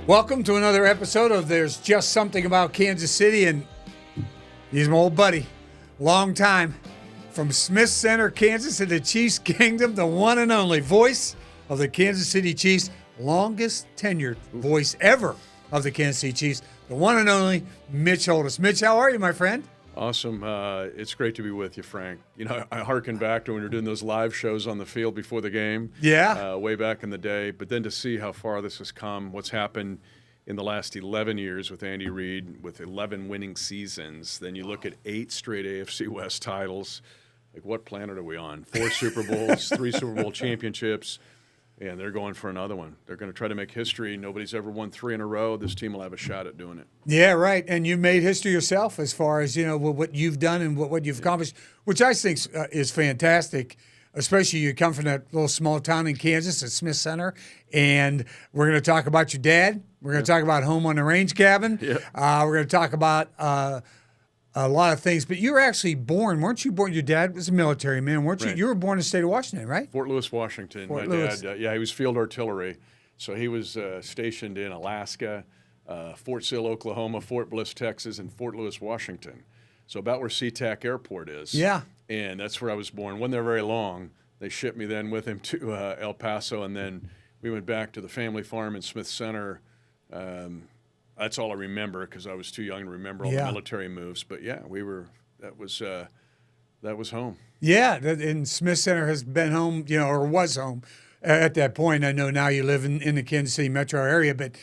Welcome to another episode of There's Just Something About Kansas City, and he's my old buddy, long time, from Smith Center, Kansas, in the Chiefs Kingdom, the one and only voice of the Kansas City Chiefs, longest tenured voice ever of the Kansas City Chiefs, the one and only Mitch Holthus. Mitch, how are you, my friend? Awesome. It's great to be with you, Frank. You know, I hearken back to when we were doing those live shows on the field before the game. Yeah. Way back in the day. But then to see how far this has come, what's happened in the last 11 years with Andy Reid, with 11 winning seasons. Then you look at 8 straight AFC West titles. Like, what planet are we on? 4 Super Bowls, 3 Super Bowl championships. And they're going for another one. They're going to try to make history. Nobody's ever won 3 in a row. This team will have a shot at doing it. Yeah, right. And you made history yourself as far as, you know, what you've done and what you've accomplished, which I think is fantastic, especially you come from that little small town in Kansas at Smith Center. And we're going to talk about your dad. We're going to talk about home on the range cabin. Yeah. We're going to talk about a lot of things. But you were actually born, weren't you born? Your dad was a military man, weren't you? Right. You were born in the state of Washington, right? Fort Lewis, Washington. Fort My Lewis. dad, he was field artillery. So he was stationed in Alaska, Fort Sill, Oklahoma, Fort Bliss, Texas, and Fort Lewis, Washington. So about where SeaTac Airport is. Yeah. And that's where I was born. Wasn't there very long. They shipped me then with him to El Paso, and then we went back to the family farm in Smith Center. That's all I remember because I was too young to remember all the military moves. But yeah, that was home. Yeah, and Smith Center has been home, you know, or was home at that point. I know now you live in the Kansas City metro area, but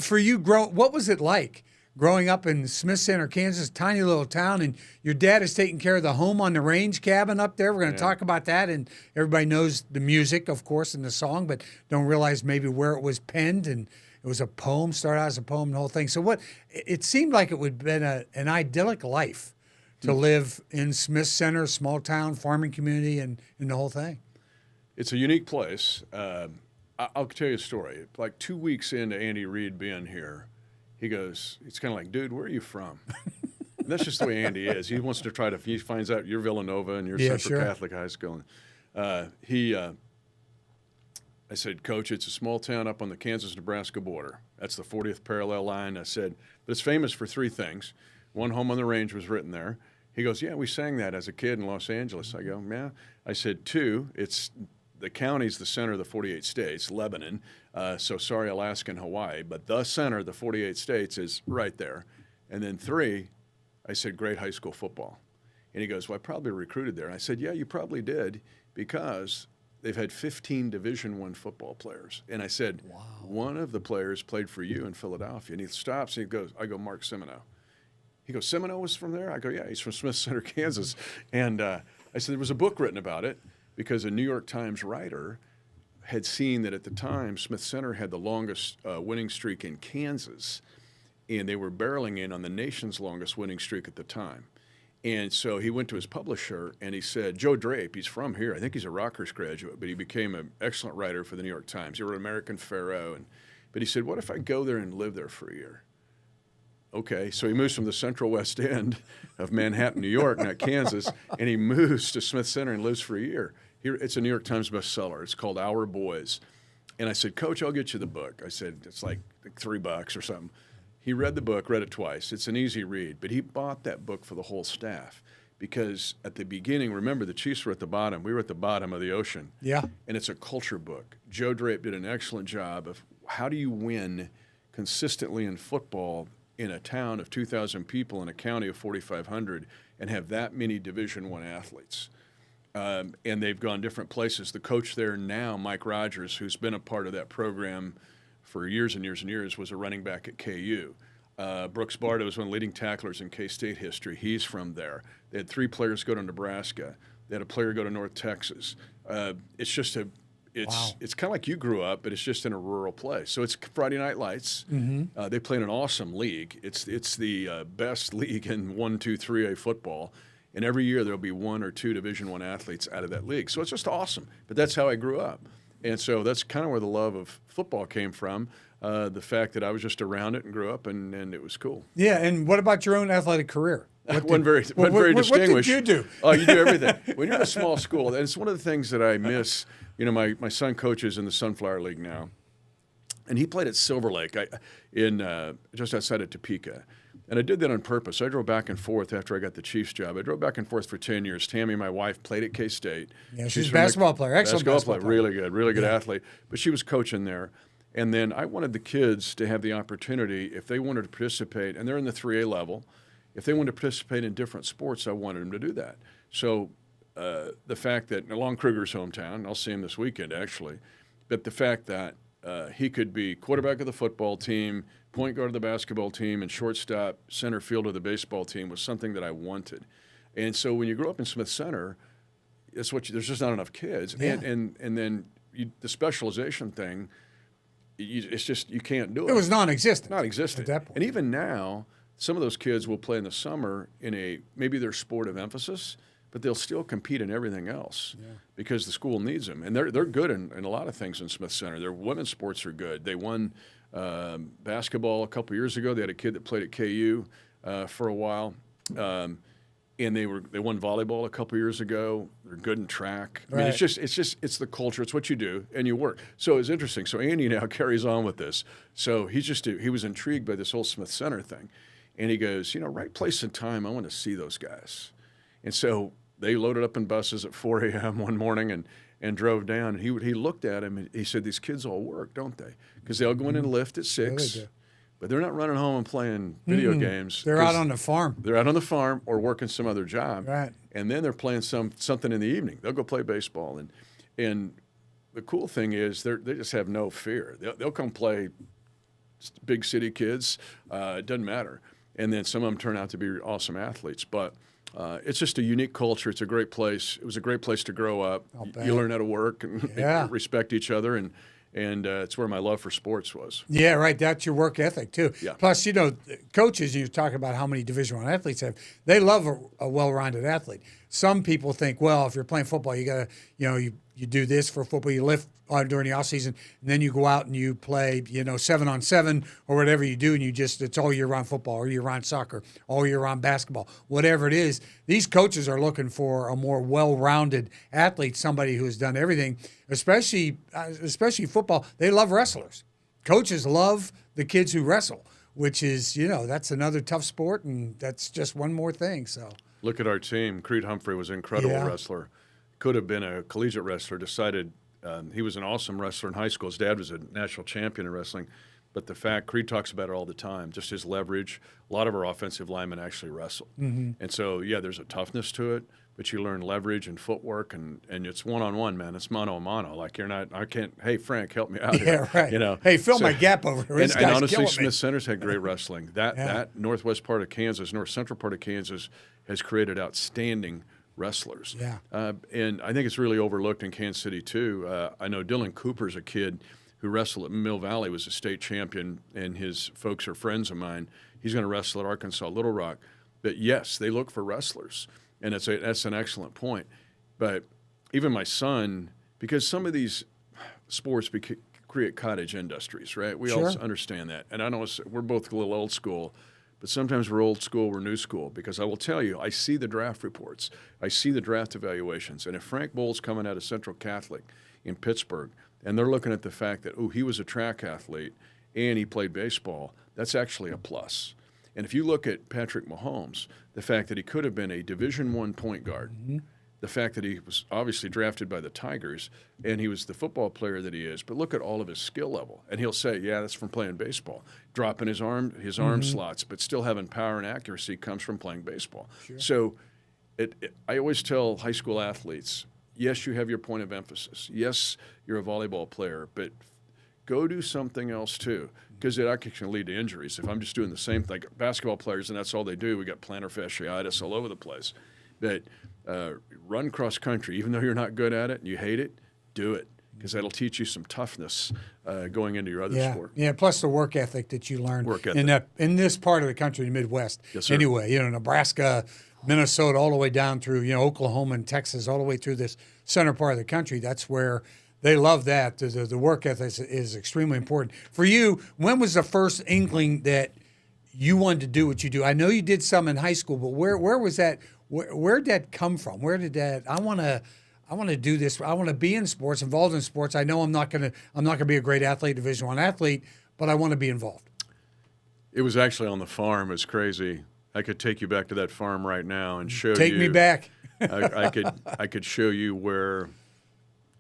for you, what was it like growing up in Smith Center, Kansas, tiny little town, and your dad is taking care of the home on the range cabin up there? We're going to talk about that, and everybody knows the music, of course, and the song, but don't realize maybe where it was penned, and it was a poem, started out as a poem, the whole thing. So it seemed like it would have been an idyllic life to live in Smith Center, small town, farming community, and the whole thing. It's a unique place. I'll tell you a story. Like 2 weeks into Andy Reid being here, he goes, it's kind of like, dude, where are you from? And that's just the way Andy is. He wants to he finds out you're Villanova and you're Central Catholic High School. I said, Coach, it's a small town up on the Kansas-Nebraska border. That's the 40th parallel line. I said, but it's famous for 3 things. One, Home on the Range was written there. He goes, yeah, we sang that as a kid in Los Angeles. I go, yeah. I said, 2, it's the county's the center of the 48 states, Lebanon. So sorry, Alaska and Hawaii. But the center of the 48 states is right there. And then 3, I said, great high school football. And he goes, well, I probably recruited there. And I said, yeah, you probably did, because they've had 15 Division I football players. And I said, wow. One of the players played for you in Philadelphia. And he stops and he goes, I go, Mark Semino. He goes, Semino was from there? I go, yeah, he's from Smith Center, Kansas. And I said, there was a book written about it because a New York Times writer had seen that at the time Smith Center had the longest winning streak in Kansas, and they were barreling in on the nation's longest winning streak at the time. And so he went to his publisher and he said, Joe Drape, he's from here. I think he's a Rutgers graduate, but he became an excellent writer for the New York Times. He wrote American Pharaoh. But he said, what if I go there and live there for a year? Okay, so he moves from the central west end of Manhattan, New York, not Kansas, and he moves to Smith Center and lives for a year. It's a New York Times bestseller. It's called Our Boys. And I said, Coach, I'll get you the book. I said, it's like $3 or something. He read the book, read it twice. It's an easy read, but he bought that book for the whole staff because at the beginning, remember, the Chiefs were at the bottom. We were at the bottom of the ocean. Yeah. And it's a culture book. Joe Drape did an excellent job of how do you win consistently in football in a town of 2,000 people in a county of 4,500 and have that many Division I athletes. And they've gone different places. The coach there now, Mike Rogers, who's been a part of that program for years and years and years, was a running back at KU. Brooks Barta was one of the leading tacklers in K-State history. He's from there. They had 3 players go to Nebraska. They had a player go to North Texas. It's kind of like you grew up, but it's just in a rural place. So it's Friday Night Lights. Mm-hmm. They play in an awesome league. It's the best league in 1, 2, 3A football. And every year there'll be 1 or 2 Division I athletes out of that league. So it's just awesome. But that's how I grew up. And so that's kind of where the love of football came from, the fact that I was just around it and grew up, and it was cool. Yeah, and what about your own athletic career? Wasn't very distinguished. What did you do? Oh, you do everything. When you're in a small school, and it's one of the things that I miss. You know, my son coaches in the Sunflower League now, And he played at Silver Lake in just outside of Topeka. And I did that on purpose. I drove back and forth after I got the Chiefs job. I drove back and forth for 10 years. Tammy, my wife, played at K-State. Yeah, she's a basketball player. Excellent basketball player. Really good athlete. But she was coaching there. And then I wanted the kids to have the opportunity, if they wanted to participate, and they're in the 3A level, if they wanted to participate in different sports, I wanted them to do that. So the fact that, along Kruger's hometown, I'll see him this weekend actually, but the fact that he could be quarterback of the football team, point guard of the basketball team, and shortstop, center field of the baseball team was something that I wanted. And so when you grow up in Smith Center, it's there's just not enough kids. Yeah. And then the specialization thing, it's just, you can't do it. It was non-existent. Non-existent. At that point. And even now, some of those kids will play in the summer in maybe their sport of emphasis, but they'll still compete in everything else because the school needs them. And they're good in a lot of things in Smith Center. Their women's sports are good. They won basketball a couple years ago. They had a kid that played at KU for a while. And they won volleyball a couple years ago. They're good in track. I mean, it's the culture. It's what you do, and you work. So it's interesting. So Andy now carries on with this. So he was intrigued by this whole Smith Center thing, and he goes, right place and time. I want to see those guys. And so they loaded up in buses at 4 a.m. one morning and drove down. And he looked at him and he said, "These kids all work, don't they? Because they all go in and lift at 6." Yeah, but they're not running home and playing video games. They're out on the farm. They're out on the farm or working some other job. Right. And then they're playing something in the evening. They'll go play baseball. And the cool thing is they just have no fear. They'll come play big city kids. It doesn't matter. And then some of them turn out to be awesome athletes. But it's just a unique culture. It's a great place. It was a great place to grow up. You learn how to work and respect each other. And it's where my love for sports was. Yeah, right. That's your work ethic too. Yeah. Plus, coaches, you talk about how many Division I athletes have. They love a well-rounded athlete. Some people think, well, if you're playing football, you got to, you do this for football. You lift during the off season, and then you go out and you play, 7-on-7 or whatever you do, and it's all year round football, or year round soccer, all year round basketball, whatever it is. These coaches are looking for a more well-rounded athlete, somebody who has done everything, especially football. They love wrestlers. Coaches love the kids who wrestle, which is, that's another tough sport, and that's just one more thing. So look at our team. Creed Humphrey was an incredible wrestler. Could have been a collegiate wrestler, decided he was an awesome wrestler in high school. His dad was a national champion in wrestling. But the fact, Creed talks about it all the time, just his leverage. A lot of our offensive linemen actually wrestle. Mm-hmm. And so, there's a toughness to it, but you learn leverage and footwork, and it's one-on-one, man. It's mano-a-mano. Like, hey, Frank, help me out here. Right. Hey, fill my gap over here. And honestly, Smith Center's had great wrestling. That northwest part of Kansas, north central part of Kansas has created outstanding wrestlers. Yeah. And I think it's really overlooked in Kansas City, too. I know Dylan Cooper's a kid who wrestled at Mill Valley, was a state champion, and his folks are friends of mine. He's going to wrestle at Arkansas Little Rock. But, yes, they look for wrestlers, and that's an excellent point. But even my son, because some of these sports create cottage industries, right? We all understand that. And I know we're both a little old school, but sometimes we're old school, we're new school, because I will tell you, I see the draft reports. I see the draft evaluations. And if Frank Bohl's coming out of Central Catholic in Pittsburgh, and they're looking at the fact that, he was a track athlete and he played baseball, that's actually a plus. And if you look at Patrick Mahomes, the fact that he could have been a Division I point guard, the fact that he was obviously drafted by the Tigers, and he was the football player that he is, but look at all of his skill level. And he'll say, that's from playing baseball. Dropping his arm slots, but still having power and accuracy comes from playing baseball. Sure. So I always tell high school athletes, yes, you have your point of emphasis. Yes, you're a volleyball player, but go do something else too, because it can lead to injuries. If I'm just doing the same thing, basketball players, and that's all they do, we got plantar fasciitis all over the place. But run cross country, even though you're not good at it and you hate it, do it, because that'll teach you some toughness going into your other sport. Yeah, plus the work ethic that you learn in this part of the country, the Midwest. Yes, sir. Anyway, Nebraska, Minnesota, all the way down through, Oklahoma and Texas, all the way through this center part of the country. That's where they love that. The work ethic is extremely important. For you, when was the first inkling that you wanted to do what you do? I know you did some in high school, but where was that? Where did that come from? Where did that? I want to do this. I want to be in sports, involved in sports. I know I'm not going to be a great athlete, Division I athlete, but I want to be involved. It was actually on the farm. It's crazy. I could take you back to that farm right now and show you. Take me back. I could show you where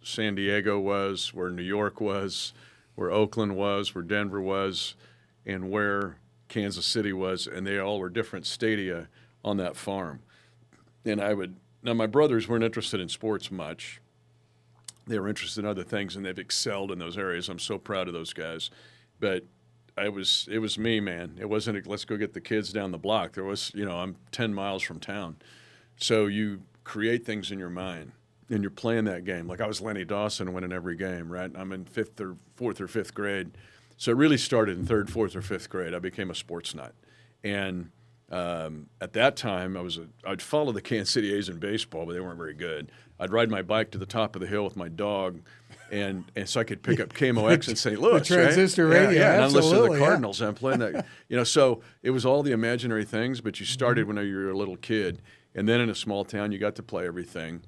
San Diego was, where New York was, where Oakland was, where Denver was, and where Kansas City was, and they all were different stadia on that farm. And now my brothers weren't interested in sports much. They were interested in other things, and they've excelled in those areas. I'm so proud of those guys. But it was me, man. It wasn't let's go get the kids down the block. There was, I'm 10 miles from town. So you create things in your mind, and you're playing that game. Like I was Lenny Dawson winning every game, right? I'm in fourth or fifth grade. So it really started in third, fourth, or fifth grade. I became a sports nut. And at that time, I'd follow the Kansas City A's in baseball, but they weren't very good. I'd ride my bike to the top of the hill with my dog, and so I could pick up KMOX in St. Louis. The transistor radio, yeah, and I'm listening to the absolutely, Cardinals. I'm playing that. So it was all the imaginary things, but you started when you were a little kid. And then in a small town, you got to play everything.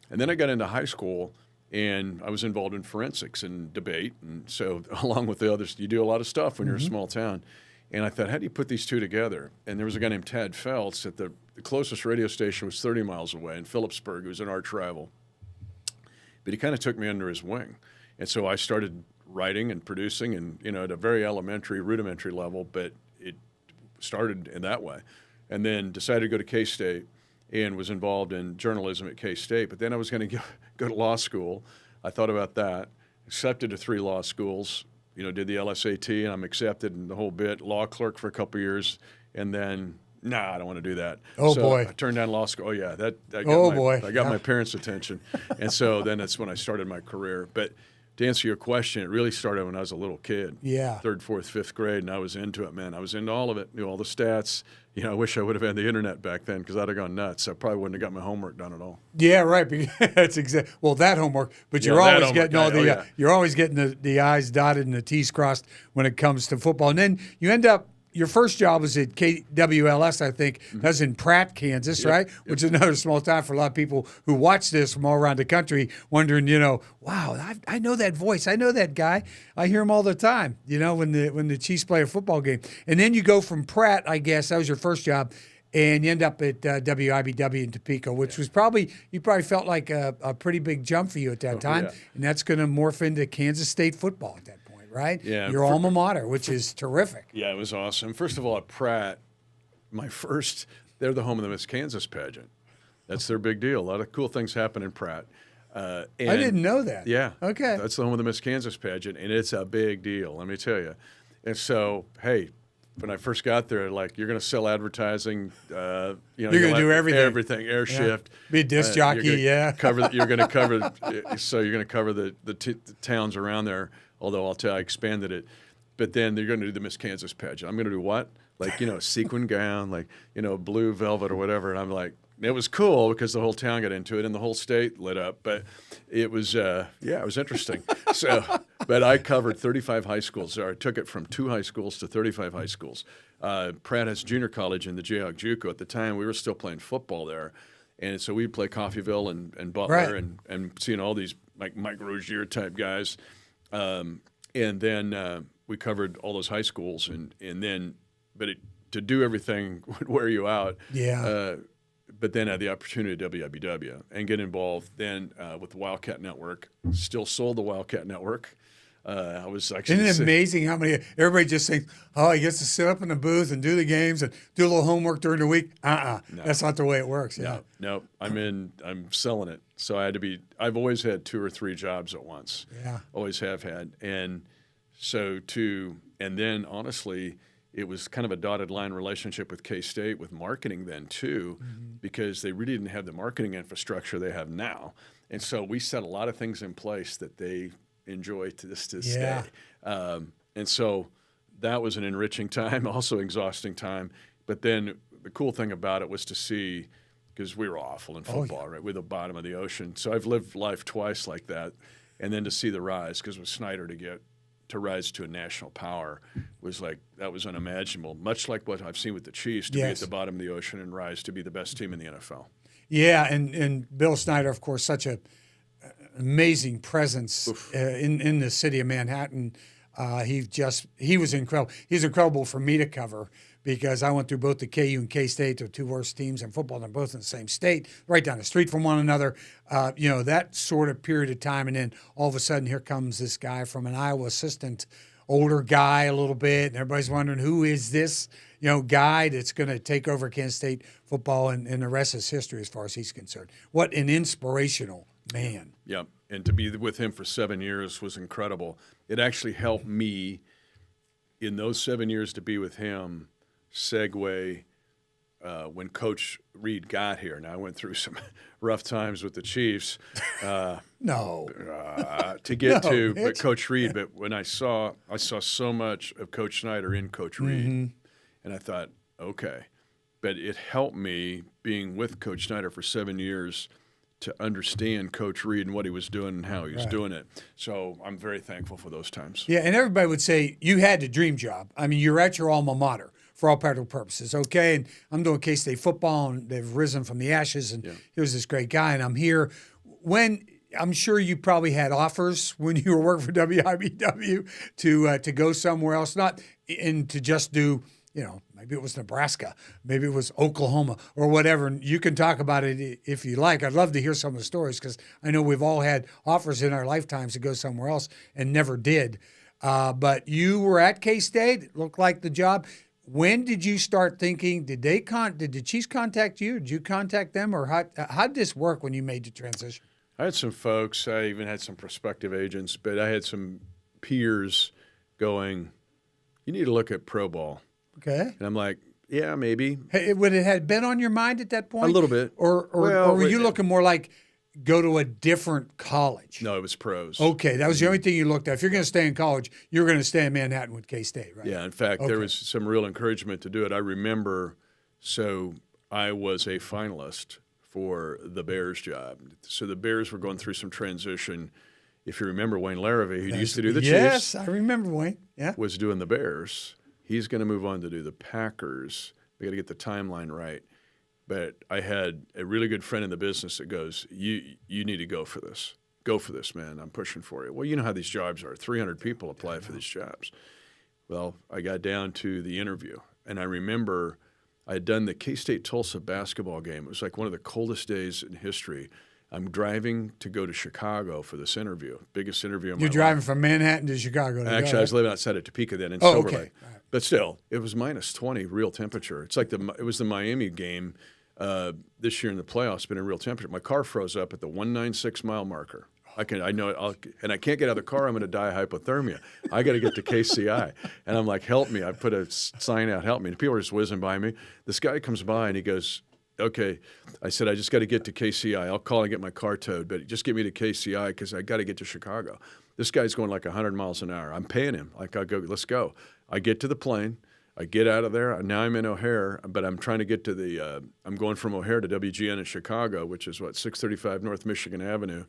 And then I got into high school, and I was involved in forensics and debate. And so along with the others, you do a lot of stuff when you're in a small town. And I thought, how do you put these two together? And there was a guy named Tad Feltz at the closest radio station was 30 miles away in Phillipsburg. It was an arch rival. But he kind of took me under his wing. And so I started writing and producing and, at a very elementary, rudimentary level, but it started in that way. And then decided to go to K-State and was involved in journalism at K-State. But then I was going to go to law school. I thought about that, accepted to 3 law schools, did the LSAT, and I'm accepted in the whole bit, law clerk for a couple of years, and then, I don't want to do that. Oh, so boy. I turned down law school. Oh, yeah, I got my parents' attention. And so then that's when I started my career. But to answer your question, it really started when I was a little kid. Yeah. 3rd, 4th, 5th grade, and I was into it, man. I was into all of it, knew all the stats. I wish I would have had the internet back then because I'd have gone nuts. I probably wouldn't have got my homework done at all. Yeah, right. That's that homework. But you're always getting you're always getting the I's dotted and the T's crossed when it comes to football. And then you end up. Your first job was at KWLS, I think. That's in Pratt, Kansas, right? Which is another small town for a lot of people who watch this from all around the country, wondering, wow, I know that voice. I know that guy. I hear him all the time, when the Chiefs play a football game. And then you go from Pratt, I guess, that was your first job, and you end up at WIBW in Topeka, which was you probably felt like a pretty big jump for you at that time. And that's going to morph into Kansas State football at that point. Right? Yeah. Your alma mater, which is terrific. Yeah, it was awesome. First of all, at Pratt, they're the home of the Miss Kansas pageant. That's their big deal. A lot of cool things happen in Pratt. I didn't know that. Yeah. Okay. That's the home of the Miss Kansas pageant, and it's a big deal, let me tell you. And so, hey, when I first got there, you're going to sell advertising. You're going to do everything. Everything, air shift. Be a disc jockey, you're going to cover the towns around there. Although I'll tell you, I expanded it. But then they're going to do the Miss Kansas pageant. I'm going to do what? Sequin gown, blue velvet or whatever. And I'm like, it was cool because the whole town got into it and the whole state lit up. But it was, it was interesting. But I covered 35 high schools. So I took it from 2 high schools to 35 high schools. Pratt has junior college in the Jayhawk JUCO. At the time, we were still playing football there. And so we'd play Coffeyville and Butler and seeing all these Mike Rozier type guys. And then we covered all those high schools, to do everything would wear you out. Yeah. But then I had the opportunity at WIBW and get involved then with the Wildcat Network. Still sold the Wildcat Network. I was actually. Isn't it amazing how many everybody just thinks, he gets to sit up in the booth and do the games and do a little homework during the week? No. That's not the way it works. Yeah. No. I'm selling it. So I've always had 2 or 3 jobs at once. Yeah. Always have had. And then honestly, it was kind of a dotted line relationship with K-State with marketing then too, because they really didn't have the marketing infrastructure they have now. And so we set a lot of things in place that they enjoy to this day. And so that was an enriching time, also exhausting time. But then the cool thing about it was to see, because we were awful in football, right? We're the bottom of the ocean. So I've lived life twice like that. And then to see the rise, because with Snyder to rise to a national power was that was unimaginable, much like what I've seen with the Chiefs, to be at the bottom of the ocean and rise to be the best team in the NFL. Yeah, and Bill Snyder, of course, such a amazing presence in the city of Manhattan. He was incredible. He's incredible for me to cover because I went through both the KU and K-State, the two worst teams in football. They're both in the same state, right down the street from one another. That sort of period of time, and then all of a sudden, here comes this guy from an Iowa assistant, older guy a little bit, and everybody's wondering who is this, guy that's going to take over Kansas State football, and the rest is history as far as he's concerned. What an inspirational man. Yeah, and to be with him for 7 years was incredible. It actually helped me in those 7 years to be with him segue when Coach Reed got here. Now, I went through some rough times with the Chiefs to get to, but Coach Reed. But when I saw so much of Coach Snyder in Coach Reed, and I thought, okay. But it helped me being with Coach Snyder for 7 years to understand Coach Reed and what he was doing and how he was doing it. So I'm very thankful for those times. Yeah, and everybody would say you had the dream job. I mean, you're at your alma mater for all practical purposes, okay? And I'm doing K-State football, and they've risen from the ashes, and here's this great guy, and I'm here. When I'm sure you probably had offers when you were working for WIBW to go somewhere else, and to just do, maybe it was Nebraska, maybe it was Oklahoma or whatever. And you can talk about it if you like. I'd love to hear some of the stories because I know we've all had offers in our lifetimes to go somewhere else and never did. But you were at K-State. It looked like the job. When did you start thinking? Did the Chiefs contact you? Did you contact them, or how did this work when you made the transition? I had some folks. I even had some prospective agents, but I had some peers going, "You need to look at pro ball." Okay. And I'm like, yeah, maybe. Hey, would it have been on your mind at that point? A little bit. Or were you looking more like go to a different college? No, it was pros. Okay, that was the only thing you looked at. If you're going to stay in college, you're going to stay in Manhattan with K-State, right? Yeah, in fact, there was some real encouragement to do it. I remember, so I was a finalist for the Bears job. So the Bears were going through some transition. If you remember Wayne Larrivee, who used to do the Chiefs. Yes, I remember Wayne. Yeah. Was doing the Bears. He's going to move on to do the Packers. We got to get the timeline right. But I had a really good friend in the business that goes, you need to go for this. Go for this, man. I'm pushing for you. Well, you know how these jobs are. 300 people apply for these jobs. Well, I got down to the interview, and I remember I had done the K-State Tulsa basketball game. It was like one of the coldest days in history. I'm driving to go to Chicago for this interview, biggest interview of my life. You're driving from Manhattan to Chicago. Actually, I was living outside of Topeka then in Silver Lake. Okay. Right. But still, it was minus 20 real temperature. It's like it was the Miami game this year in the playoffs, been in real temperature. My car froze up at the 196 mile marker. I know, and I can't get out of the car. I'm going to die of hypothermia. I got to get to KCI, and I'm like, help me! I put a sign out, help me. And people are just whizzing by me. This guy comes by and he goes, okay. I said, I just got to get to KCI. I'll call and get my car towed, but just get me to KCI because I got to get to Chicago. This guy's going like 100 miles an hour. I'm paying him. Like, I go, let's go. I get to the plane. I get out of there. Now I'm in O'Hare, but I'm trying to get to I'm going from O'Hare to WGN in Chicago, which is 635 North Michigan Avenue.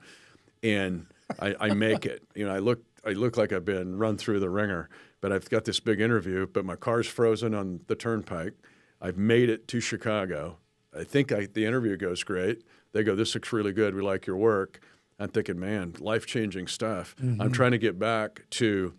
And I make it. I look like I've been run through the ringer, but I've got this big interview, but my car's frozen on the turnpike. I've made it to Chicago. I think the interview goes great. They go, this looks really good. We like your work. I'm thinking, man, life-changing stuff. Mm-hmm. I'm trying to get back to.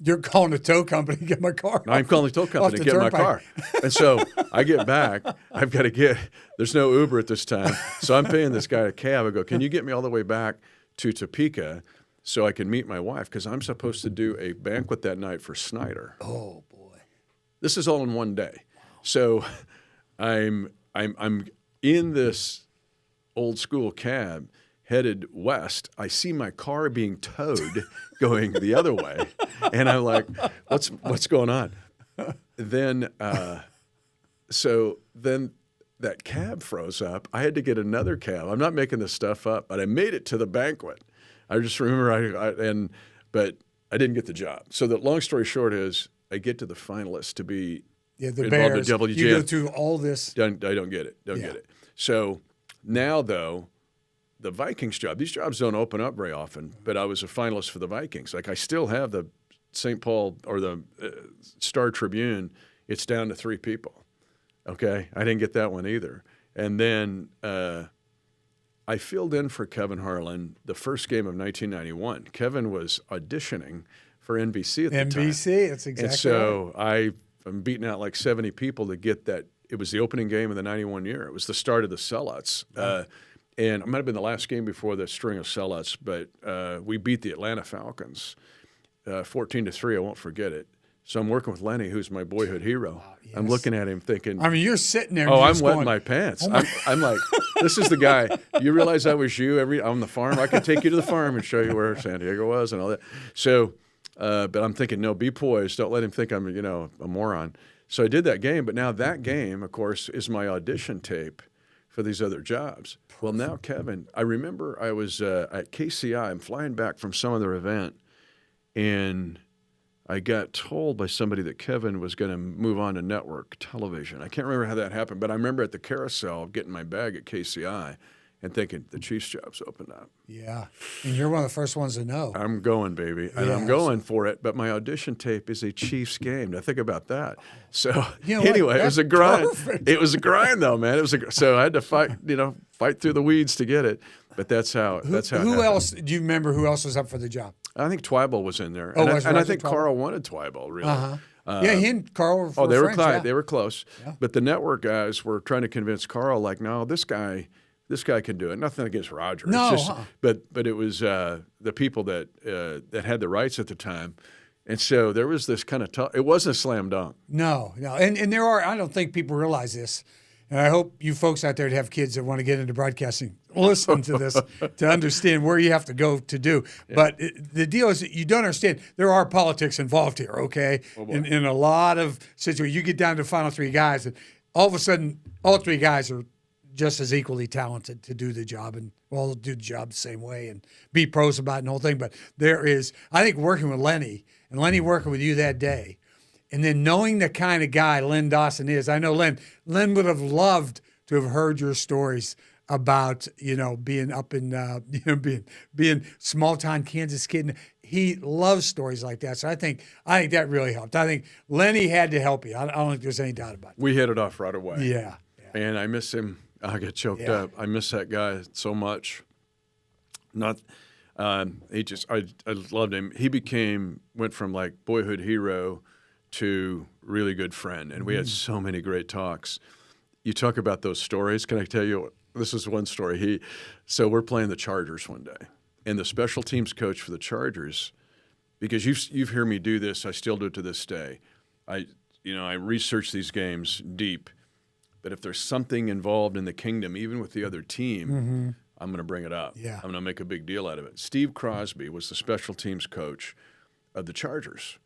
You're calling the tow company to get my car. No, I'm calling the tow company to get my car. And so I get back. I've got to there's no Uber at this time. So I'm paying this guy a cab. I go, can you get me all the way back to Topeka so I can meet my wife? Because I'm supposed to do a banquet that night for Snyder. Oh, boy. This is all in one day. So I'm in this old school cab headed west. I see my car being towed going the other way, and I'm like, what's going on? Then so then that cab froze up. I had to get another cab. I'm not making this stuff up, but I made it to the banquet. I just remember but I didn't get the job. So the long story short is I get to the finalists to be the involved Bears. in WGN. You go through all this. I don't get it. Don't get it. So now, though, the Vikings job, these jobs don't open up very often, but I was a finalist for the Vikings. Like, I still have the St. Paul or the Star Tribune. It's down to 3 people. Okay? I didn't get that one either. And then I filled in for Kevin Harlan the first game of 1991. Kevin was auditioning for NBC at the time. NBC, that's exactly and so I'm beating out like 70 people to get that. It was the opening game of the 91 year. It was the start of the sellouts. And it might have been the last game before the string of sellouts, but we beat the Atlanta Falcons 14-3. I won't forget it. So I'm working with Lenny, who's my boyhood hero. Wow, yes. I'm looking at him thinking, I mean, you're sitting there. oh, and I'm just wetting going, my pants. Oh I'm like, this is the guy. You realize that was you on the farm? I could take you to the farm and show you where San Diego was and all that. So, but I'm thinking, no, be poised. Don't let him think I'm, a moron. So I did that game. But now that game, of course, is my audition tape for these other jobs. Well, now, Kevin, I remember I was at KCI. I'm flying back from some other event, and I got told by somebody that Kevin was going to move on to network television. I can't remember how that happened, but I remember at the carousel getting my bag at KCI and thinking, the Chiefs job's opened up. Yeah, and you're one of the first ones to know. I'm going, baby, and I'm going for it. But my audition tape is a Chiefs game. Now think about that. So anyway, it was a grind. Perfect. It was a grind, though, man. So I had to fight through the weeds to get it. But that's how. Who else? Do you remember who else was up for the job? I think Twyble was in there, Oh, and I think Twyble? Carl wanted Twyble, really. Yeah, he and Carl were Oh, they were friends, close. yeah. They were close. Yeah. But the network guys were trying to convince Carl, like, no, this guy can do it. Nothing against Roger. No, It's just, but it was the people that had the rights at the time, and so there was this kind of tough. It wasn't a slam dunk. No, and there are. I don't think people realize this, and I hope you folks out there that have kids that want to get into broadcasting listen to this to understand where you have to go to do. Yeah. But the deal is that you don't understand. There are politics involved here. Okay, in a lot of situations, you get down to the final three guys, and all of a sudden, all three guys are just as equally talented to do the job and all do the job the same way and be pros about it and the whole thing. But there is, I think, working with Lenny and Lenny working with you that day, and then knowing the kind of guy Len Dawson is. I know Len would have loved to have heard your stories about, being up in, being small town Kansas kid. He loves stories like that. So I think that really helped. I think Lenny had to help you. I don't think there's any doubt about it. We hit it off right away. Yeah. And I miss him. I get choked up. I miss that guy so much. I loved him. He went from like boyhood hero to really good friend. And we had so many great talks. You talk about those stories. Can I tell you, this is one story. So we're playing the Chargers one day. And the special teams coach for the Chargers, because you've heard me do this, I still do it to this day. I research these games deep. But if there's something involved in the kingdom, even with the other team, I'm going to bring it up. Yeah. I'm going to make a big deal out of it. Steve Crosby was the special teams coach of the Chargers.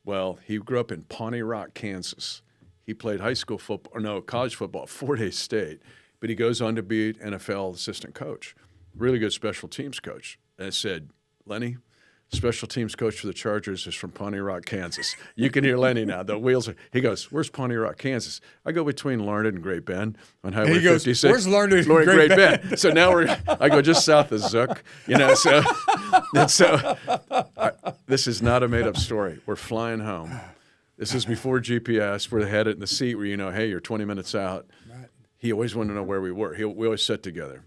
Well, he grew up in Pawnee Rock, Kansas. He played college football at Fort Hays State. But he goes on to be an NFL assistant coach, really good special teams coach. And I said, Lenny, special teams coach for the Chargers is from Pawnee Rock, Kansas. You can hear Lenny now. The wheels are. He goes, "Where's Pawnee Rock, Kansas?" I go between Larned and Great Bend on Highway 56. Where's Larned and Great Bend? So now I go just south of Zook. This is not a made-up story. We're flying home. This is before GPS. We're headed in the seat where hey, you're 20 minutes out. Right. He always wanted to know where we were. We always sat together,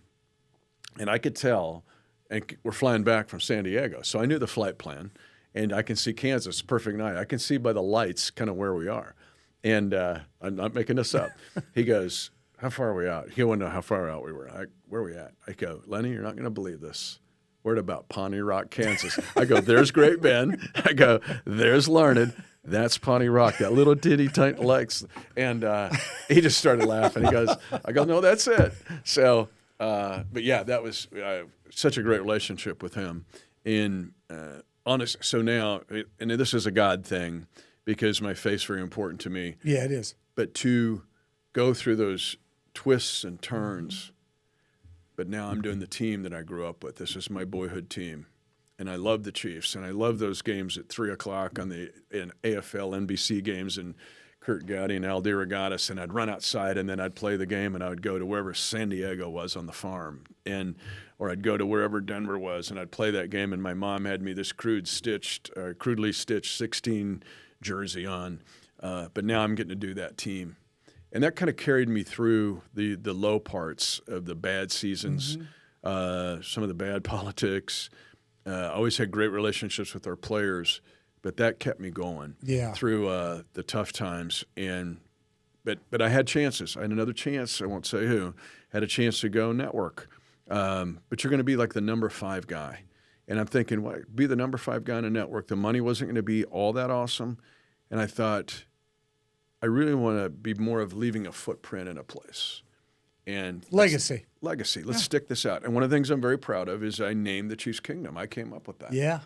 and I could tell. And we're flying back from San Diego. So I knew the flight plan, and I can see Kansas, perfect night. I can see by the lights kind of where we are. And I'm not making this up. He goes, how far are we out? He wanted to know how far out we were. Where are we at? I go, Lenny, you're not going to believe this. We're at about Pawnee Rock, Kansas. I go, there's Great Bend. I go, there's Larned. That's Pawnee Rock, that little ditty tight legs. And he just started laughing. I go, no, that's it. So, but yeah, that was such a great relationship with him. And so now, and this is a God thing because my faith's very important to me. Yeah, it is. But to go through those twists and turns, but now I'm doing the team that I grew up with. This is my boyhood team. And I love the Chiefs, and I love those games at 3 o'clock in AFL, NBC games, and Kurt Gowdy and Al DeRogatis, and I'd run outside, and then I'd play the game, and I would go to wherever San Diego was on the farm, or I'd go to wherever Denver was, and I'd play that game, and my mom had me this crudely stitched 16 jersey on, but now I'm getting to do that team. And that kind of carried me through the low parts of the bad seasons. some of the bad politics. Always had great relationships with our players, but that kept me going through the tough times. But I had chances. I had another chance. I won't say who. Had a chance to go network. But you're going to be like the number 5 guy. And I'm thinking, well, be the number 5 guy in a network. The money wasn't going to be all that awesome. And I thought, I really want to be more of leaving a footprint in a place. And legacy. Let's stick this out. And one of the things I'm very proud of is I named the Chiefs Kingdom. I came up with that. Yeah.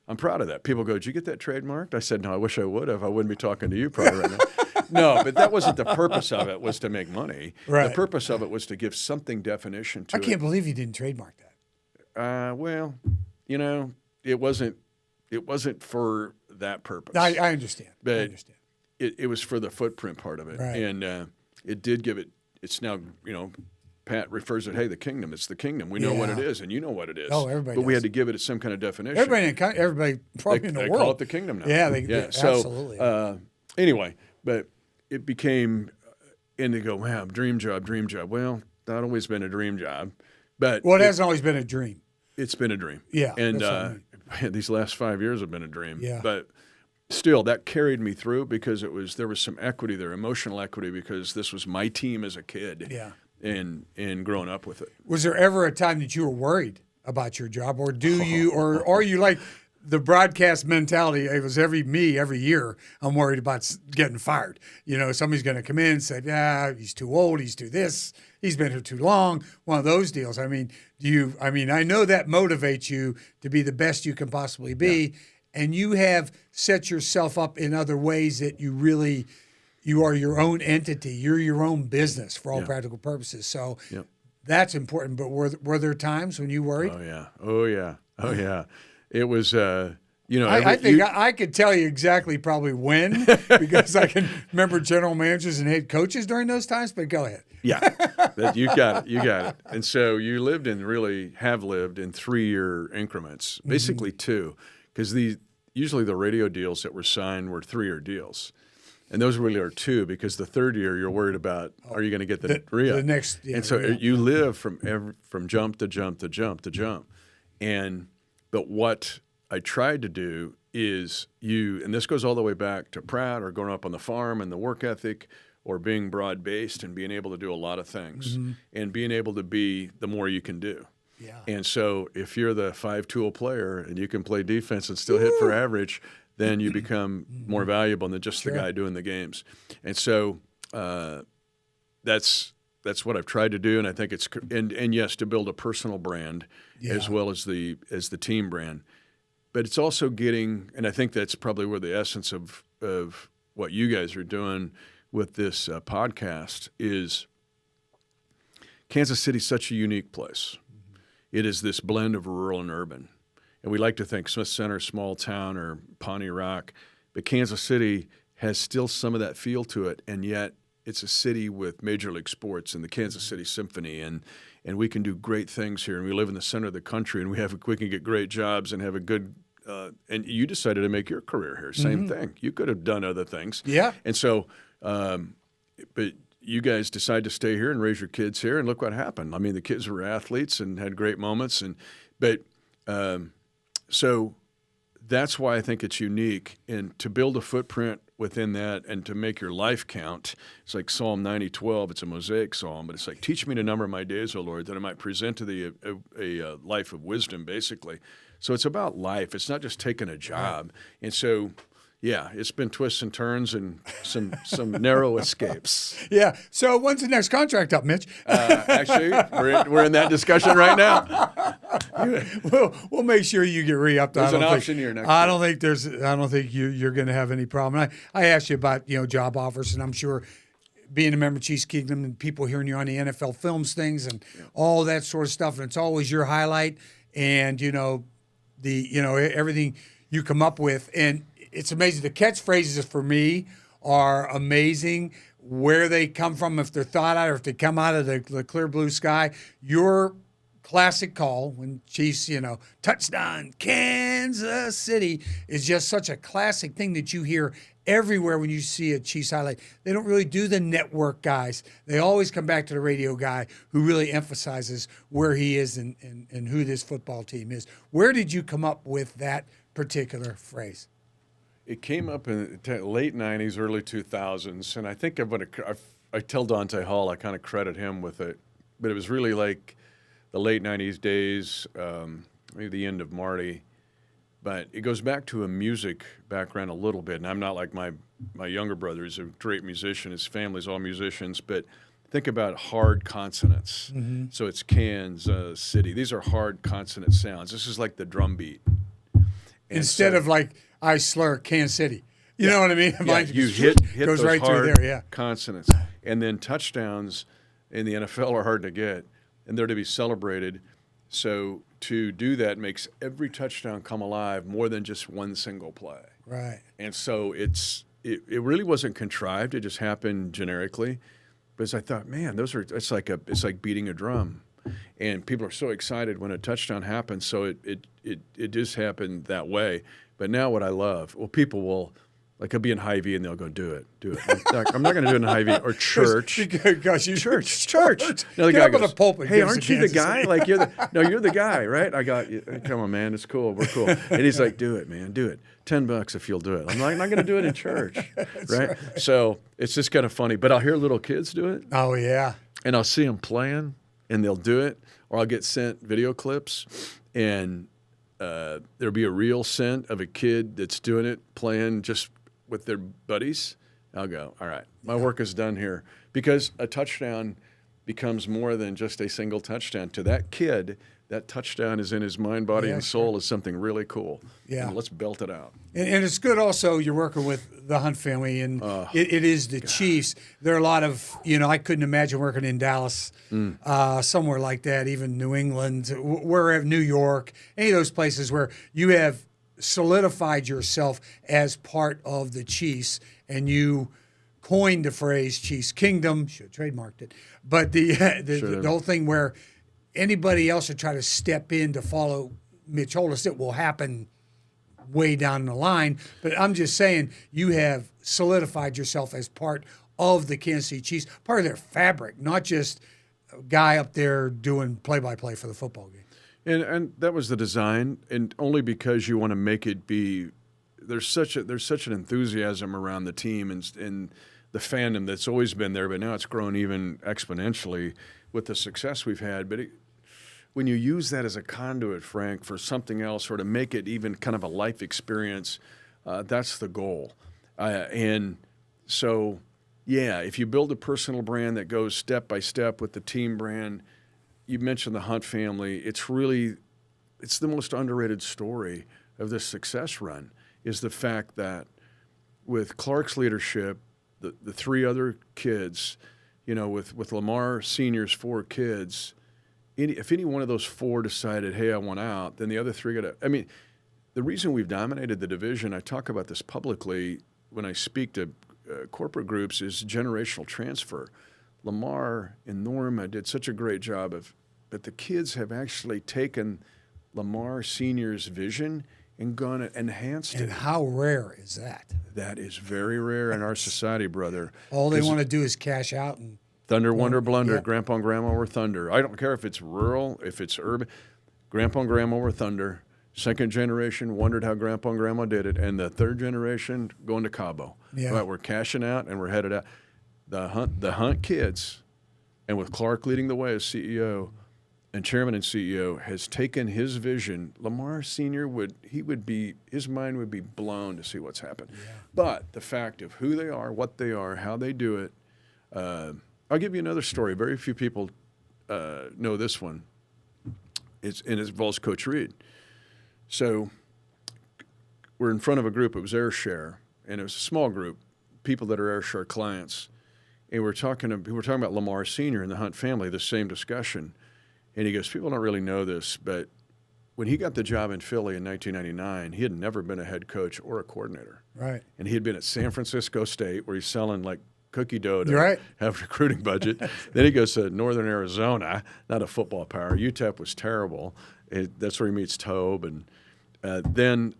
I'm proud of that. People go, did you get that trademarked? I said, no, I wish I would have. I wouldn't be talking to you probably right now. No, but that wasn't the purpose of it, was to make money. Right. The purpose of it was to give something definition to it. I can't believe you didn't trademark that. Well, it wasn't for that purpose. I understand. But I understand. It was for the footprint part of it. Right. And it did give it, it's now, Pat refers to it, hey, the kingdom, it's the kingdom. We know what it is, and you know what it is. Oh, everybody But we does. had to give it some kind of definition. Everybody probably in the They world. call it the kingdom now. Yeah, So, absolutely. Anyway, but it became, and they go, wow, dream job. Well, not always been a dream job. But Well, it hasn't always been a dream. It's been a dream. Yeah, And that's what I mean. man, these last 5 years have been a dream. Yeah. But still, that carried me through because there was some equity there, emotional equity, because this was my team as a kid. Yeah. And growing up with it. Was there ever a time that you were worried about your job, or or are you like the broadcast mentality? It was every year I'm worried about getting fired. Somebody's going to come in and say, yeah, he's too old, he's too this, he's been here too long. One of those deals. I mean, I know that motivates you to be the best you can possibly be, and you have set yourself up in other ways that you are your own entity. You're your own business for all practical purposes. So that's important. But were there times when you worried? Oh yeah. It was. I think I could tell you exactly probably when because I can remember general managers and head coaches during those times. But go ahead. Yeah, you got it. And so you have lived in 3-year increments, basically 2, because usually the radio deals that were signed were 3-year deals. And those really are 2, because the 3rd year you're worried about, are you going to get the re-up? The next, and so you live from jump to jump to jump to jump. But what I tried to do is and this goes all the way back to Pratt or growing up on the farm and the work ethic, or being broad-based and being able to do a lot of things and being able to be the more you can do. Yeah. And so if you're the 5-tool player and you can play defense and still hit for average, then you become more valuable than just the guy doing the games. And so that's what I've tried to do, and I think it's and yes, to build a personal brand as well as the team brand. But it's also getting, and I think that's probably where the essence of what you guys are doing with this podcast is. Kansas City's such a unique place. It is this blend of rural and urban. And we like to think Smith Center, small town, or Pawnee Rock, but Kansas City has still some of that feel to it, and yet it's a city with Major League Sports and the Kansas City Symphony, and we can do great things here, and we live in the center of the country, and we can get great jobs and have a good and you decided to make your career here. Same thing. You could have done other things. Yeah. And so, but you guys decide to stay here and raise your kids here, and look what happened. I mean, the kids were athletes and had great moments, so that's why I think it's unique. And to build a footprint within that and to make your life count, it's like Psalm 90:12. It's a Mosaic psalm, but it's like, teach me to number my days, O Lord, that I might present to thee a life of wisdom, basically. So it's about life. It's not just taking a job. And so, yeah, it's been twists and turns and some narrow escapes. Yeah. So when's the next contract up, Mitch? Actually, we're in that discussion right now. We'll make sure you get re-upped. There's an option here next. I don't think you're going to have any problem. I asked you about job offers, and I'm sure being a member of Chiefs Kingdom and people hearing you on the NFL Films things and all that sort of stuff, and it's always your highlight, and everything you come up with, and it's amazing. The catchphrases for me are amazing. Where they come from, if they're thought out, or if they come out of the clear blue sky, your classic call when Chiefs, touchdown, Kansas City is just such a classic thing that you hear everywhere when you see a Chiefs highlight. They don't really do the network guys. They always come back to the radio guy who really emphasizes where he is and who this football team is. Where did you come up with that particular phrase? It came up in the late 90s, early 2000s, and I think I tell Dante Hall, I kind of credit him with it, but it was really like the late 90s days, maybe the end of Marty. But it goes back to a music background a little bit, and I'm not like my younger brother. He's a great musician. His family's all musicians, but think about hard consonants. Mm-hmm. So it's Kansas City. These are hard consonant sounds. This is like the drum beat. Instead of like I slur Kansas City. You know what I mean? Yeah, you hit goes those right hard through there, yeah. consonants. And then touchdowns in the NFL are hard to get, and they're to be celebrated. So to do that makes every touchdown come alive more than just one single play. Right. And so it really wasn't contrived. It just happened generically. But as I thought, man, it's like beating a drum. And people are so excited when a touchdown happens. So it just happened that way. But now what I love, people will, like I'll be in Hy-Vee and they'll go, do it. I'm not going to do it in Hy-Vee or church. Because you church. Now the Get guy up in goes, the pulpit, hey, aren't you the guy? Like you're the guy, right? I got you. Come on, man, it's cool. We're cool. And he's like, do it, man, do it. $10 if you'll do it. I'm like, I'm not going to do it in church, right? So it's just kind of funny. But I'll hear little kids do it. Oh yeah. And I'll see them playing, and they'll do it, or I'll get sent video clips, and there'll be a reel sent of a kid that's doing it, playing just with their buddies. I'll go, all right, my work is done here. Because a touchdown becomes more than just a single touchdown. To that kid, that touchdown is in his mind, body, and soul is something really cool. Yeah. And let's belt it out. And it's good also you're working with the Hunt family, and it is the Chiefs. There are a lot of, I couldn't imagine working in Dallas, somewhere like that, even New England, wherever, New York, any of those places where you have solidified yourself as part of the Chiefs, and you coined the phrase Chiefs Kingdom, should have trademarked it, but the whole thing where anybody else would try to step in to follow Mitch Holthus, it will happen way down the line. But I'm just saying you have solidified yourself as part of the Kansas City Chiefs, part of their fabric, not just a guy up there doing play-by-play for the football game. And that was the design, and only because you want to make it be. There's such an enthusiasm around the team and the fandom that's always been there, but now it's grown even exponentially with the success we've had. But when you use that as a conduit, Frank, for something else, or to make it even kind of a life experience, that's the goal. And so, yeah, if you build a personal brand that goes step by step with the team brand. You mentioned the Hunt family. It's the most underrated story of this success run is the fact that with Clark's leadership, the three other kids, with Lamar Sr.'s 4 kids, if any one of those 4 decided, hey, I want out, then the other 3 got to. I mean, the reason we've dominated the division, I talk about this publicly when I speak to corporate groups, is generational transfer. Lamar and Norma did such a great job but the kids have actually taken Lamar Sr.'s vision and gone and enhanced it. And how rare is that? That is very rare in our society, brother. All they want to do is cash out and thunder, wonder, blunder. Yeah. Grandpa and Grandma were thunder. I don't care if it's rural, if it's urban. Grandpa and Grandma were thunder. Second generation wondered how Grandpa and Grandma did it, and the third generation going to Cabo. Yeah. Right, we're cashing out and we're headed out. The Hunt kids, and with Clark leading the way as CEO and chairman and CEO, has taken his vision. Lamar Sr. his mind would be blown to see what's happened. Yeah. But the fact of who they are, what they are, how they do it. I'll give you another story. Very few people know this one. It involves Coach Reed. So we're in front of a group. It was AirShare, and it was a small group, people that are AirShare clients. And we're talking about Lamar Sr. and the Hunt family, the same discussion. And he goes, people don't really know this, but when he got the job in Philly in 1999, he had never been a head coach or a coordinator. Right. And he had been at San Francisco State, where he's selling like cookie dough to Right. have recruiting budget. Then he goes to Northern Arizona, not a football power. UTEP was terrible. That's where he meets Tobe, and then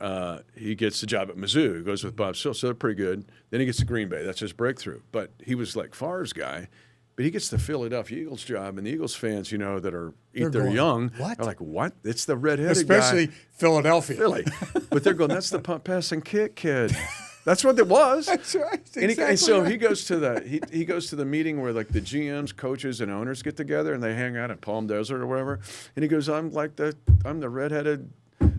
he gets the job at Mizzou. He goes with Bob Still, so they're pretty good. Then he gets to Green Bay. That's his breakthrough. But he was like Favre's guy. But he gets the Philadelphia Eagles job, and the Eagles fans, that are They're they're going, young, "What?" are like, what? It's the redheaded Especially guy. Philadelphia. Philly. But they're going, that's the pump, pass, and kick kid. That's what it was. That's right. And so he goes to the meeting where like the GMs, coaches, and owners get together and they hang out in Palm Desert or whatever. And he goes, I'm the redheaded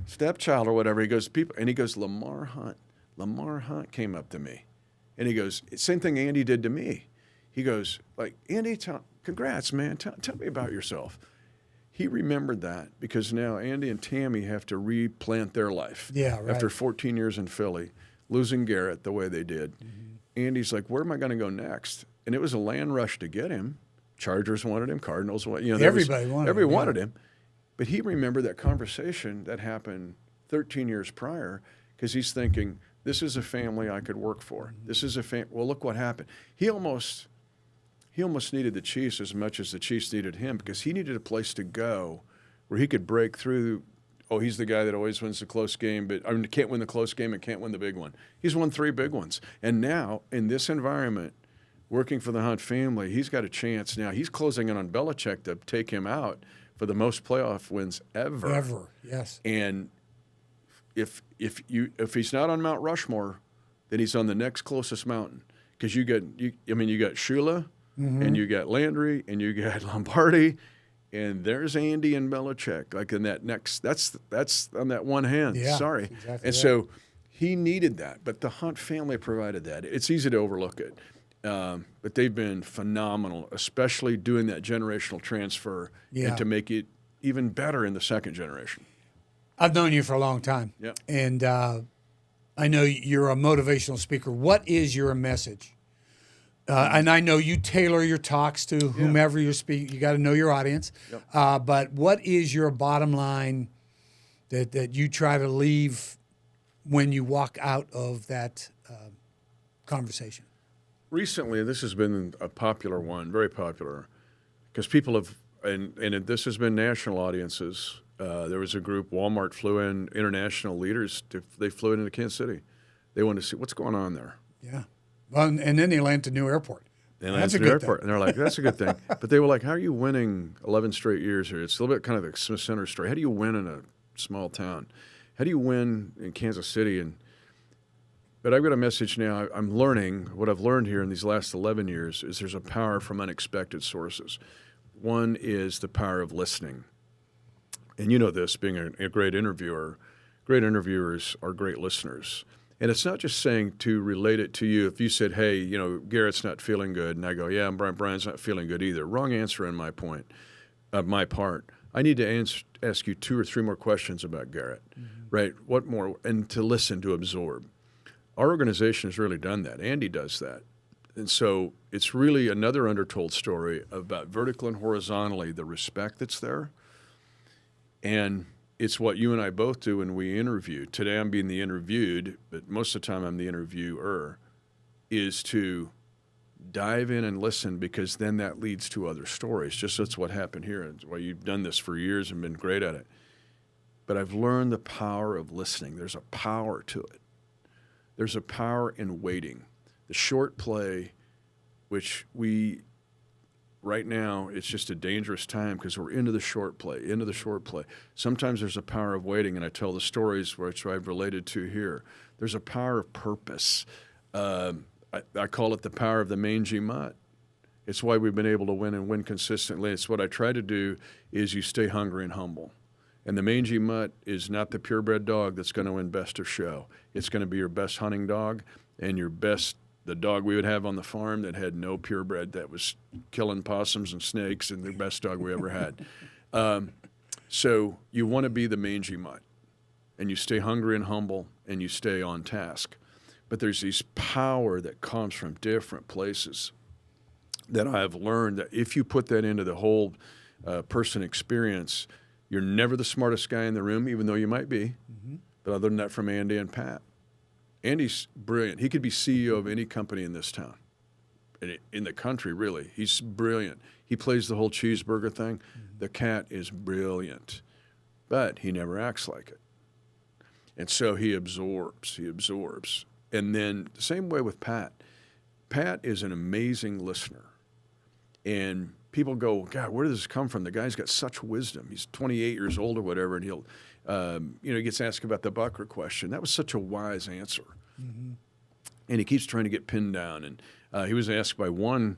stepchild or whatever. He goes, Lamar Hunt. Lamar Hunt came up to me, and he goes, same thing Andy did to me. He goes, like, Andy, congrats, man. Tell me about yourself. He remembered that because now Andy and Tammy have to replant their life. Yeah, right. After 14 years in Philly, losing Garrett the way they did. Mm-hmm. Andy's like, where am I going to go next? And it was a land rush to get him. Chargers wanted him. Cardinals wanted him. Everybody wanted him. But he remembered that conversation that happened 13 years prior because he's thinking, this is a family I could work for. Mm-hmm. This is a well, look what happened. He almost needed the Chiefs as much as the Chiefs needed him because he needed a place to go where he could break through. Oh, he's the guy that always wins the close game, but can't win the close game and can't win the big one. He's won 3 big ones. And now, in this environment, working for the Hunt family, he's got a chance now. He's closing in on Belichick to take him out for the most playoff wins ever. Ever, yes. And if he's not on Mount Rushmore, then he's on the next closest mountain. Because you got Shula, mm-hmm. and you got Landry, and you got Lombardi, and there's Andy and Belichick. Like in that next, that's on that one hand. Yeah, Sorry. Exactly and right. so he needed that, but the Hunt family provided that. It's easy to overlook it. But they've been phenomenal, especially doing that generational transfer and to make it even better in the second generation. I've known you for a long time. Yeah. And I know you're a motivational speaker. What is your message? And I know you tailor your talks to whomever you're speaking. You got to know your audience. Yep. But what is your bottom line that you try to leave when you walk out of that conversation? Recently, this has been a popular one, very popular, because people have, and this has been national audiences. There was a group, Walmart flew in international leaders. They flew into Kansas City. They wanted to see what's going on there. Yeah. Well, and then they land to New Airport. That's a good thing. And they're like, that's a good thing. But they were like, how are you winning 11 straight years here? It's a little bit kind of the Smith Center story. How do you win in a small town? How do you win in Kansas City? But I've got a message now. I'm learning, what I've learned here in these last 11 years is there's a power from unexpected sources. One is the power of listening. And you know this, being a great interviewer, great interviewers are great listeners. And it's not just saying to relate it to you. If you said, hey, Garrett's not feeling good, and I go, yeah, Brian's not feeling good either. Wrong answer on my part. I need to ask you 2 or 3 more questions about Garrett, right? What more? And to listen, to absorb. Our organization has really done that. Andy does that. And so it's really another undertold story about vertical and horizontally, the respect that's there. And it's what you and I both do when we interview. Today I'm being the interviewed, but most of the time I'm the interviewer, is to dive in and listen, because then that leads to other stories. Just that's what happened here. It's why you've done this for years and been great at it. But I've learned the power of listening. There's a power to it. There's a power in waiting. The short play, which right now, it's just a dangerous time because we're into the short play. Sometimes there's a power of waiting, and I tell the stories which I've related to here. There's a power of purpose. I call it the power of the mangy mutt. It's why we've been able to win and win consistently. It's what I try to do is you stay hungry and humble. And the mangy mutt is not the purebred dog that's going to win best of show. It's going to be your best hunting dog and the dog we would have on the farm that had no purebred, that was killing possums and snakes, and the best dog we ever had. So you want to be the mangy mutt, and you stay hungry and humble, and you stay on task. But there's this power that comes from different places that I have learned that if you put that into the whole person experience, you're never the smartest guy in the room, even though you might be. Mm-hmm. But I learned that from Andy and Pat. Andy's brilliant. He could be CEO of any company in this town. in the country, really. He's brilliant. He plays the whole cheeseburger thing. The cat is brilliant, but he never acts like it. And so he absorbs. And then the same way with Pat. Pat is an amazing listener. And people go, God, where does this come from? The guy's got such wisdom. He's 28 years old or whatever, and he'll, he gets asked about the Buckner question. That was such a wise answer. Mm-hmm. And he keeps trying to get pinned down. And he was asked by one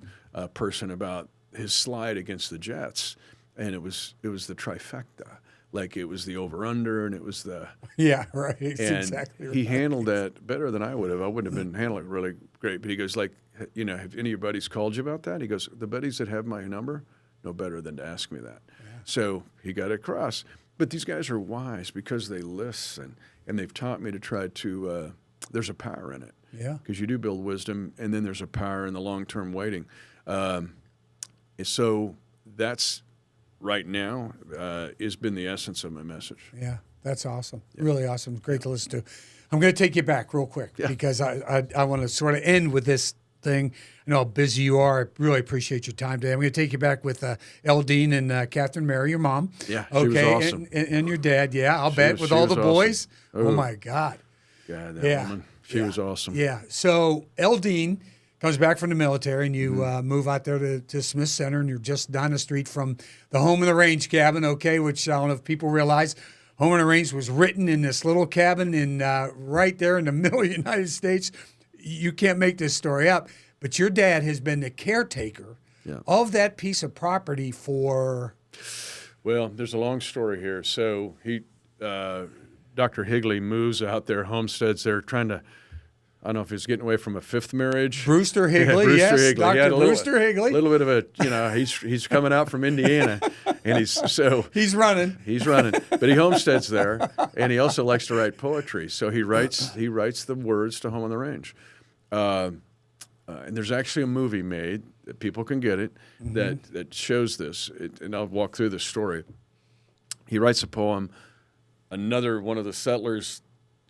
person about his slide against the Jets, and it was the trifecta. Like it was the over-under, and it was the... Yeah, right. It's and exactly right. He handled that better than I would have. I wouldn't have been handling it really great. But he goes, like, have any of your buddies called you about that? He goes, the buddies that have my number know better than to ask me that. Yeah. So he got it across. But these guys are wise because they listen, and they've taught me to try to... there's a power in it. Yeah. Because you do build wisdom, and then there's a power in the long-term waiting. So that's... right now has been the essence of my message. Yeah, that's awesome. Yeah. Really awesome. Great to listen to. I'm going to take you back real quick because I want to sort of end with this thing. I know how busy you are. I really appreciate your time today. I'm going to take you back with Eldine and Catherine Mary, your mom. Yeah, she was awesome. And your dad, I'll bet, with all the boys. Awesome. Oh, my God. God, that woman. She was awesome. Yeah. So Eldine comes back from the military, and you move out there to Smith Center, and you're just down the street from the Home on the Range cabin, which I don't know if people realize. Home on the Range was written in this little cabin right there in the middle of the United States. You can't make this story up, but your dad has been the caretaker of that piece of property for... Well, there's a long story here. So Dr. Higley moves out there, homesteads there, trying to... I don't know if he's getting away from a fifth marriage. Brewster Higley, yes, Higley. Dr. Brewster Higley. A little bit of a, he's coming out from Indiana, and he's running. He's running, but he homesteads there, and he also likes to write poetry. So he writes the words to Home on the Range, and there's actually a movie made that people can get it that shows this, and I'll walk through the story. He writes a poem. Another one of the settlers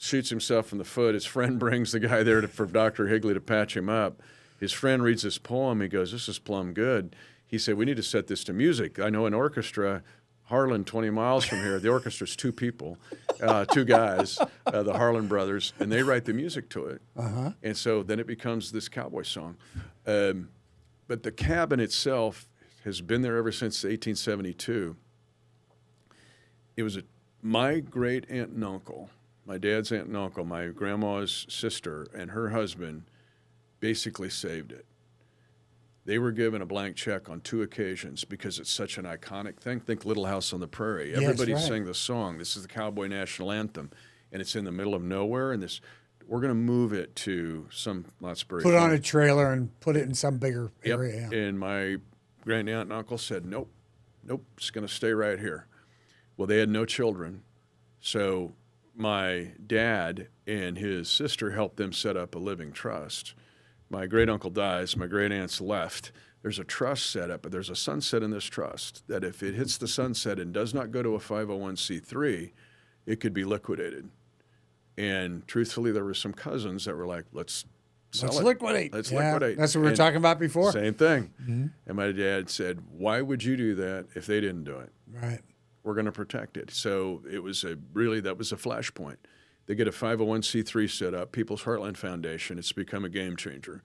shoots himself in the foot. His friend brings the guy there for Dr. Higley to patch him up. His friend reads this poem. He goes, this is plumb good. He said, we need to set this to music. I know an orchestra, Harlan, 20 miles from here. The orchestra's two people, two guys, the Harlan brothers, and they write the music to it. Uh-huh. And so then it becomes this cowboy song. But the cabin itself has been there ever since 1872. It was my great aunt and uncle, my dad's aunt and uncle, my grandma's sister, and her husband basically saved it. They were given a blank check on 2 occasions because it's such an iconic thing. Think Little House on the Prairie. Everybody sang the song. This is the Cowboy National Anthem, and it's in the middle of nowhere. And we're going to move it to some Knott's-Berry Put it on a trailer and put it in some bigger area. Yeah. And my grand aunt and uncle said, nope, it's going to stay right here. Well, they had no children, so my dad and his sister helped them set up a living trust. My great-uncle dies. My great-aunt's left. There's a trust set up, but there's a sunset in this trust that if it hits the sunset and does not go to a 501c3, it could be liquidated. And truthfully, there were some cousins that were like, let's liquidate. Let's liquidate. That's what we were talking about before. Same thing. Mm-hmm. And my dad said, why would you do that if they didn't do it? Right. We're going to protect it. So it was that was a flashpoint. They get a 501c3 set up, People's Heartland Foundation. It's become a game changer.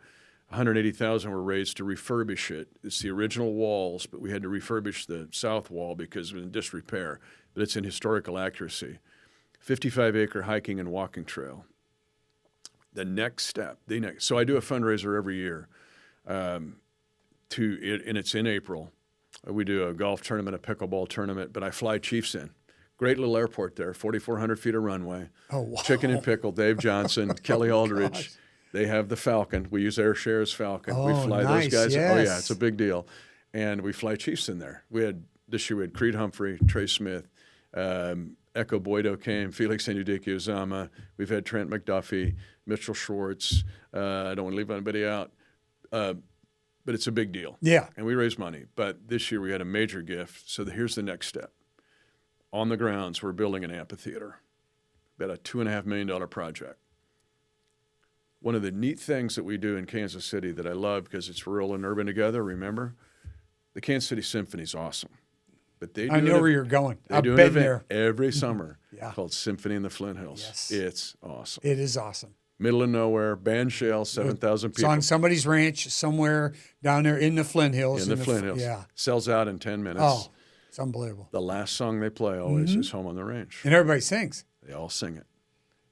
$180,000 were raised to refurbish it. It's the original walls, but we had to refurbish the south wall because it was in disrepair. But it's in historical accuracy. 55-acre hiking and walking trail. The next step, so I do a fundraiser every year, and it's in April. We do a golf tournament, a pickleball tournament, but I fly Chiefs in. Great little airport there, 4,400 feet of runway. Oh, wow. Chicken and Pickle, Dave Johnson, Kelly Aldridge. Gosh. They have the Falcon. We use AirShare's Falcon. We fly nice. those guys. Yes. Oh, yeah, it's a big deal. And we fly Chiefs in there. This year we had Creed Humphrey, Trey Smith, Echo Boydo came, Felix Anudike-Uzama. We've had Trent McDuffie, Mitchell Schwartz. I don't want to leave anybody out. But it's a big deal. Yeah. And we raise money. But this year we had a major gift. So here's the next step. On the grounds, we're building an amphitheater. About a $2.5 million project. one of the neat things that we do in Kansas City that I love because it's rural and urban together, remember? The Kansas City Symphony is awesome. But they do I know where you're going. They I've do an been event there. every summer Yeah. called Symphony in the Flint Hills. Yes. It's awesome. It is awesome. Middle of nowhere, band shell, 7,000 It's people. on somebody's ranch somewhere down there in the Flint Hills. In the Flint Hills. Yeah. Sells out in 10 minutes. Oh, it's unbelievable. The last song they play always is Home on the Range. And everybody sings. They all sing it.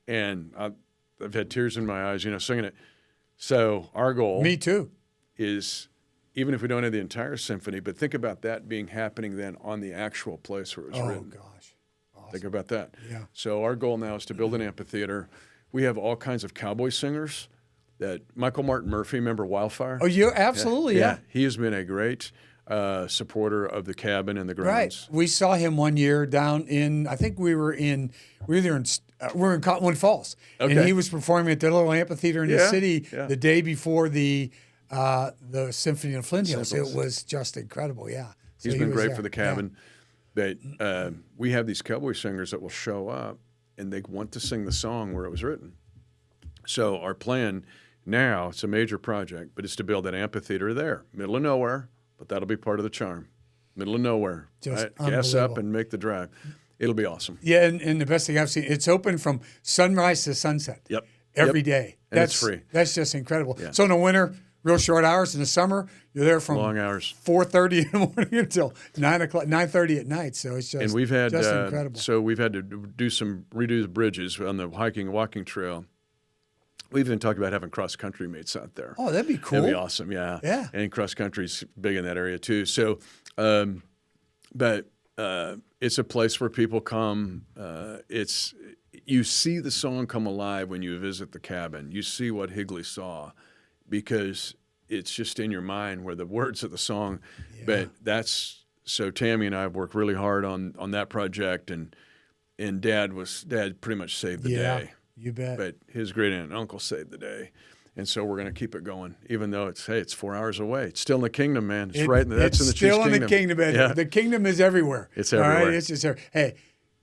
And I've had tears in my eyes, singing it. So our goal Me too. is, even if we don't have the entire symphony, but think about that being happening then on the actual place where it was Oh, written. gosh. Awesome. Think about that. Yeah. So our goal now is to build an amphitheater. We have all kinds of cowboy singers that Michael Martin Murphy, remember Wildfire? Oh, you absolutely, yeah. He has been a great supporter of the cabin and the grounds. Right. We saw him one year down in, I think we were in Cottonwood Falls. Okay. And he was performing at the little amphitheater in the Yeah, city yeah. the day before the Symphony of Flint Hills. Simples. It was just incredible, yeah. So He's he been was great there. for the cabin. But we have these cowboy singers that will show up and they want to sing the song where it was written. So our plan now, it's a major project, but it's to build an amphitheater there, middle of nowhere, but that'll be part of the charm. Middle of nowhere. Just Right? Gas up unbelievable. and make the drive. It'll be awesome. Yeah, and the best thing I've seen, it's open from sunrise to sunset. Yep. Every Yep. day. And it's free. That's just incredible. Yeah. So in the winter, real short hours. In the summer, you're there from Long hours. 4:30 in the morning until 9:30 at night. So it's just, And we've had just incredible. so we've had to redo the bridges on the hiking and walking trail. We've even talked about having cross country meets out there. Oh, that'd be cool. That'd be awesome, yeah. Yeah. And cross country's big in that area too. So, but it's a place where people come. You see the song come alive when you visit the cabin. You see what Higley saw, because it's just in your mind where the words of the song. Yeah. But that's so. Tammy and I have worked really hard on that project, and Dad pretty much saved the Yeah, day. you bet. But his great aunt and uncle saved the day. And so we're going to keep it going, even though it's 4 hours away. It's still in the kingdom, man. That's in the It's Chiefs still in kingdom. the kingdom. Yeah. The kingdom is everywhere. It's All everywhere. right? It's just hey,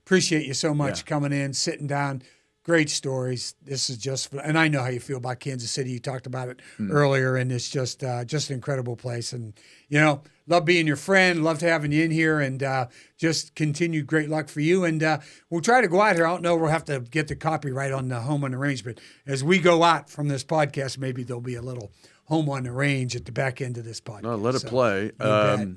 appreciate you so much Yeah. coming in, sitting down. Great stories. This is just, and I know how you feel about Kansas City. You talked about it earlier, and it's just an incredible place. And love being your friend. Loved having you in here, and just continued great luck for you. And we'll try to go out here. I don't know. We'll have to get the copyright on the Home on the Range, but as we go out from this podcast, maybe there'll be a little Home on the Range at the back end of this podcast. No, let it So, play you bet.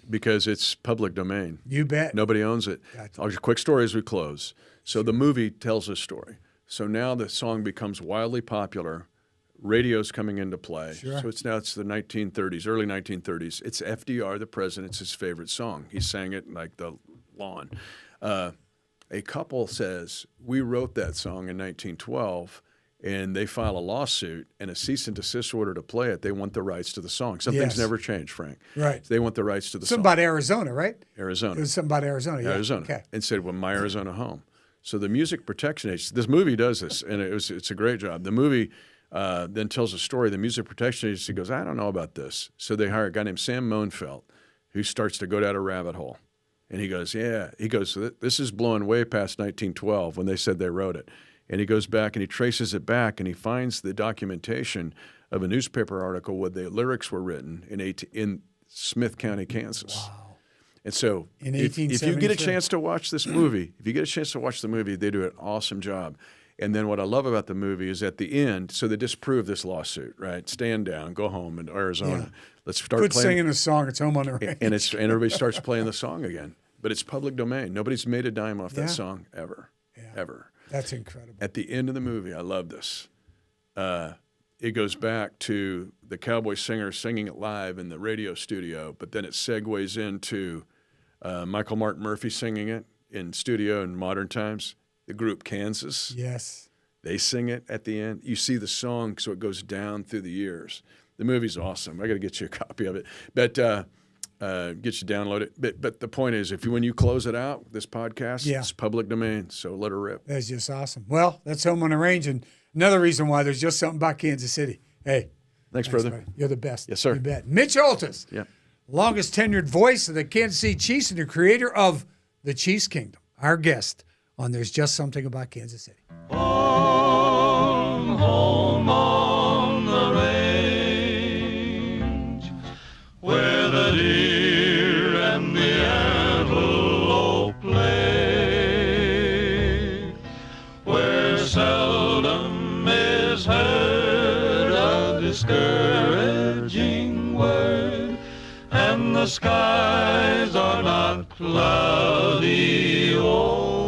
because it's public domain. You bet. Nobody owns it. Gotcha. I'll just quick story as we close. So the movie tells a story. So now the song becomes wildly popular. Radio's coming into play. Sure. So it's the 1930s, early 1930s. It's FDR, the president. It's his favorite song. He sang it like the lawn. A couple says, we wrote that song in 1912, and they file a lawsuit and a cease and desist order to play it. They want the rights to the song. Some things Yes. never change, Frank. Right. They want the rights to the Something song. about Arizona, right? Arizona. It was something about Arizona. Yeah. Arizona, Okay. and said, well, my Arizona home. So the Music Protection Agency, this movie does this, and it's a great job. The movie then tells a story. The Music Protection Agency goes, I don't know about this. So they hire a guy named Sam Moenfeld, who starts to go down a rabbit hole. And he goes, yeah. He goes, this is blowing way past 1912 when they said they wrote it. And he goes back and he traces it back, and he finds the documentation of a newspaper article where the lyrics were written in Smith County, Kansas. Wow. And so In if you get a 1873. chance to watch this movie, they do an awesome job. And then what I love about the movie is at the end, so they disprove this lawsuit, right? Stand down, go home in Arizona. Yeah. Let's start Quit playing. singing a song. It's Home on the Range. And everybody starts playing the song again. But it's public domain. Nobody's made a dime off Yeah. that song ever, ever. That's incredible. At the end of the movie, I love this. It goes back to the cowboy singer singing it live in the radio studio, but then it segues into Michael Martin Murphy singing it in studio in modern times. The group Kansas, Yes. they sing it at the end. You see the song, so it goes down through the years. The movie's awesome. I got to get you a copy of it, but get you download it. But the point is, when you close it out, this podcast, Yeah. it's public domain, so let her rip. That's just awesome. Well, that's Home on the Range, and another reason why there's just something about Kansas City. Hey, Thanks, brother. buddy. You're the best. Yes, sir. You bet. Mitch Holthus, Yeah. longest tenured voice of the Kansas City Chiefs and the creator of the Chiefs Kingdom, our guest on There's Just Something About Kansas City. Home, home, seldom is heard a discouraging word, and the skies are not cloudy. Oh,